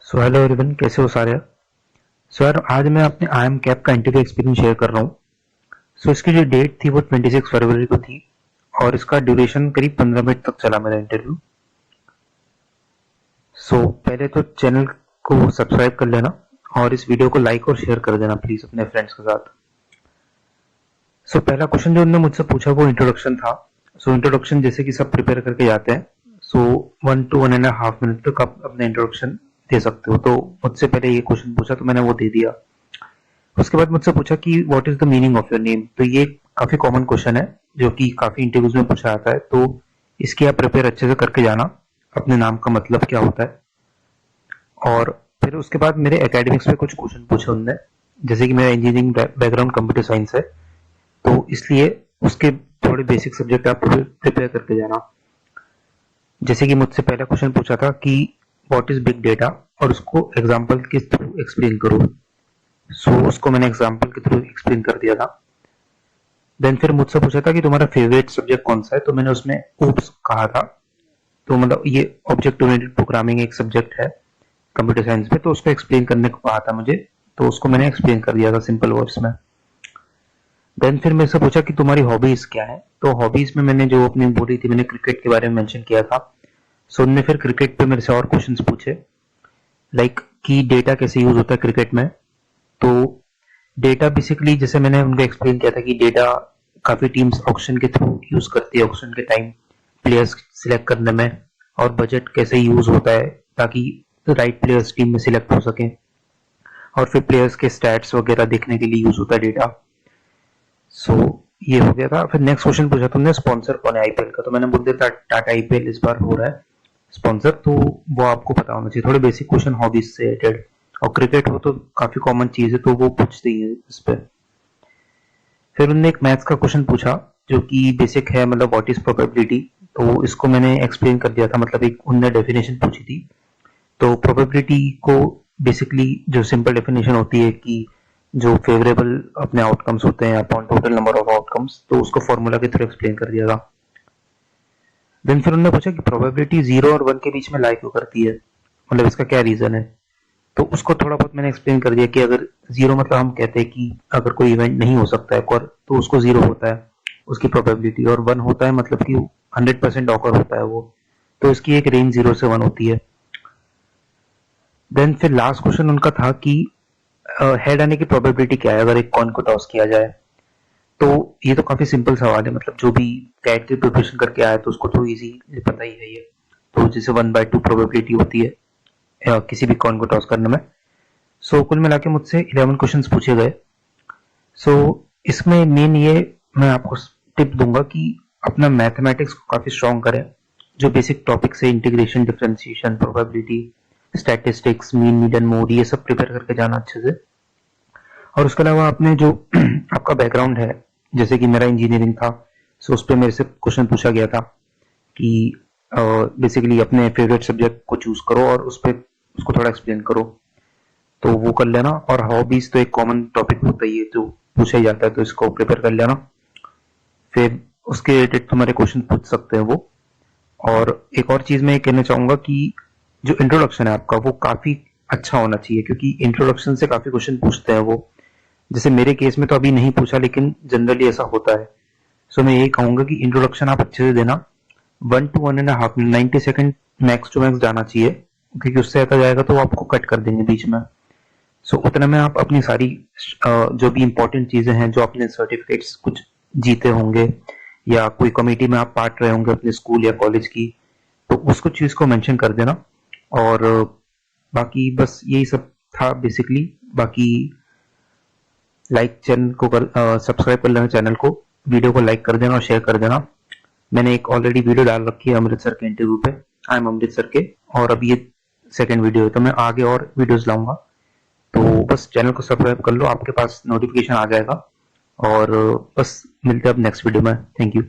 So hello everyone, कैसे हो सारे। सो यार, आज मैं अपने आई एम कैप का इंटरव्यू एक्सपीरियंस शेयर कर रहा हूँ। सो इसकी जो डेट थी वो 26 फरवरी को थी और इसका ड्यूरेशन करीब 15 मिनट तक चला मेरा इंटरव्यू। सो पहले तो चैनल को सब्सक्राइब कर लेना और इस वीडियो को लाइक और शेयर कर देना प्लीज अपने फ्रेंड्स के साथ। सो पहला क्वेश्चन जो उन्होंने मुझसे पूछा वो इंट्रोडक्शन था। सो इंट्रोडक्शन जैसे कि सब प्रिपेयर करके जाते हैं। सो 1 to 1.5 मिनट तक आप अपना इंट्रोडक्शन दे सकते हो। तो मुझसे पहले ये क्वेश्चन पूछा तो मैंने वो दे दिया। उसके बाद मुझसे पूछा कि what is the meaning of your name. तो ये काफी कॉमन क्वेश्चन है जो कि काफी इंटरव्यूज में पूछा जाता है। तो इसकी आप प्रिपेयर अच्छे से करके जाना, अपने नाम का मतलब क्या होता है। और फिर उसके बाद मेरे एकेडमिक्स में कुछ क्वेश्चन पूछे उनने, जैसे कि मेरा इंजीनियरिंग बैकग्राउंड कंप्यूटर साइंस है, तो इसलिए उसके थोड़े बेसिक सब्जेक्ट आप प्रिपेयर करके जाना। जैसे कि मुझसे पहला क्वेश्चन पूछा था कि व्हाट इज बिग डेटा, और उसको एग्जाम्पल के थ्रू एक्सप्लेन करो। उसको मैंने एग्जाम्पल के थ्रू एक्सप्लेन कर दिया था। देन फिर मुझसे पूछा था कि तुम्हारा फेवरेट सब्जेक्ट कौन सा है, तो मैंने उसमें ओप्स कहा था। तो मतलब ये ऑब्जेक्ट ओरिएंटेड प्रोग्रामिंग एक सब्जेक्ट है कंप्यूटर साइंस में, तो उसको एक्सप्लेन करने को कहा था मुझे, तो उसको मैंने एक्सप्लेन कर दिया था सिंपल वर्ड्स में। देन फिर मेरे से पूछा कि तुम्हारी हॉबीज क्या है। तो हॉबीज में मैंने जो अपनी बोली थी, मैंने क्रिकेट के बारे में मेंशन किया था। सो उन्होंने फिर क्रिकेट पे मेरे से और क्वेश्चंस पूछे, लाइक कि डेटा कैसे यूज होता है क्रिकेट में। तो डेटा बेसिकली जैसे मैंने उनको एक्सप्लेन किया था कि डेटा काफी टीम्स ऑक्शन के थ्रू यूज करती है, ऑक्शन के टाइम प्लेयर्स सिलेक्ट करने में, और बजट कैसे यूज होता है ताकि राइट प्लेयर्स टीम में सिलेक्ट हो सके, और फिर प्लेयर्स के स्टैट्स वगैरह देखने के लिए यूज होता है डेटा। सो ये हो गया था। फिर नेक्स्ट क्वेश्चन पूछा तुमने स्पॉन्सर कौन है आईपीएल का, तो मैंने बोल दिया था टाटा आईपीएल इस बार हो रहा है स्पॉन्सर, तो वो आपको पता होना चाहिए। थोड़े बेसिक क्वेश्चन हॉबीज से रिलेटेड, और क्रिकेट हो तो काफी कॉमन चीज है तो वो पूछते ही है इस पे। फिर उन्होंने एक मैथ्स का क्वेश्चन पूछा जो कि बेसिक है, मतलब व्हाट इज प्रोबेबिलिटी। तो इसको मैंने एक्सप्लेन कर दिया था, मतलब एक उन्होंने डेफिनेशन पूछी थी। तो प्रोबेबिलिटी को बेसिकली जो सिंपल डेफिनेशन होती है कि जो फेवरेबल अपने आउटकम्स होते हैं upon total number of outcomes, तो उसको फॉर्मूला के थ्रू एक्सप्लेन कर दिया था। देन फिर उन्होंने पूछा कि प्रोबेबिलिटी 0 और 1 के बीच में लाई क्यों करती है, मतलब इसका क्या रीजन है। तो उसको थोड़ा बहुत मैंने एक्सप्लेन कर दिया कि अगर जीरो मतलब हम कहते हैं कि अगर कोई इवेंट नहीं हो सकता है तो उसको जीरो होता है उसकी प्रोबेबिलिटी, और 1 होता है मतलब कि 100% ऑकर होता है वो, तो इसकी एक रेंज 0 से 1 होती है। देन फिर लास्ट क्वेश्चन उनका था कि हेड आने की प्रोबेबिलिटी क्या है अगर एक कॉइन को टॉस किया जाए। तो ये तो काफी सिंपल सवाल है, मतलब जो भी कैट की प्रिपरेशन करके आया तो उसको तो इजी पता ही है ये। तो जैसे 1/2 प्रोबेबिलिटी होती है किसी भी कॉइन को टॉस करने में। कुल मिला के मुझसे 11 क्वेश्चंस पूछे गए। इसमें मेन ये मैं आपको टिप दूंगा कि अपना मैथमेटिक्स को काफी स्ट्रॉन्ग करें। जो बेसिक टॉपिक्स है integration, differentiation, probability, statistics, mean, median, mode, ये सब प्रिपेयर करके जाना अच्छे से। और उसके अलावा आपने जो आपका बैकग्राउंड है, जैसे कि मेरा इंजीनियरिंग था, उस पर मेरे से क्वेश्चन पूछा गया था कि बेसिकली अपने फेवरेट सब्जेक्ट को चूज करो और उस पर उसको थोड़ा एक्सप्लेन करो, तो वो कर लेना। और हॉबीज तो एक कॉमन टॉपिक होता ही है जो पूछा ही जाता है, तो इसको प्रिपेयर कर लेना। फिर उसके रिलेटेड तुम्हारे क्वेश्चन पूछ सकते हैं वो। और एक और चीज मैं कहना चाहूंगा कि जो इंट्रोडक्शन है आपका वो काफी अच्छा होना चाहिए, क्योंकि इंट्रोडक्शन से काफी क्वेश्चन पूछते हैं वो। जैसे मेरे केस में तो अभी नहीं पूछा, लेकिन जनरली ऐसा होता है। मैं यही कहूंगा कि इंट्रोडक्शन आप अच्छे से देना। 1 to 1.5 minute, 90 second max to max जाना चाहिए, क्योंकि उससे आता जाएगा तो आपको कट कर देंगे बीच में। उतने में आप अपनी सारी जो भी इंपॉर्टेंट चीजें हैं, जो आपने सर्टिफिकेट्स कुछ जीते होंगे या कोई कमेटी में आप पार्ट रहे होंगे अपने स्कूल या कॉलेज की, तो उसको चीज को मेंशन कर देना। और बाकी बस यही सब था बेसिकली। बाकी लाइक चैनल को सब्सक्राइब कर लेना चैनल को, वीडियो को लाइक कर देना और शेयर कर देना। मैंने एक ऑलरेडी वीडियो डाल रखी है अमृतसर के इंटरव्यू पे, आई एम अमृतसर के, और अब ये सेकंड वीडियो है, तो मैं आगे और वीडियोस लाऊंगा। तो बस चैनल को सब्सक्राइब कर लो, आपके पास नोटिफिकेशन आ जाएगा। और बस मिलते हैं अब नेक्स्ट वीडियो में। Thank you.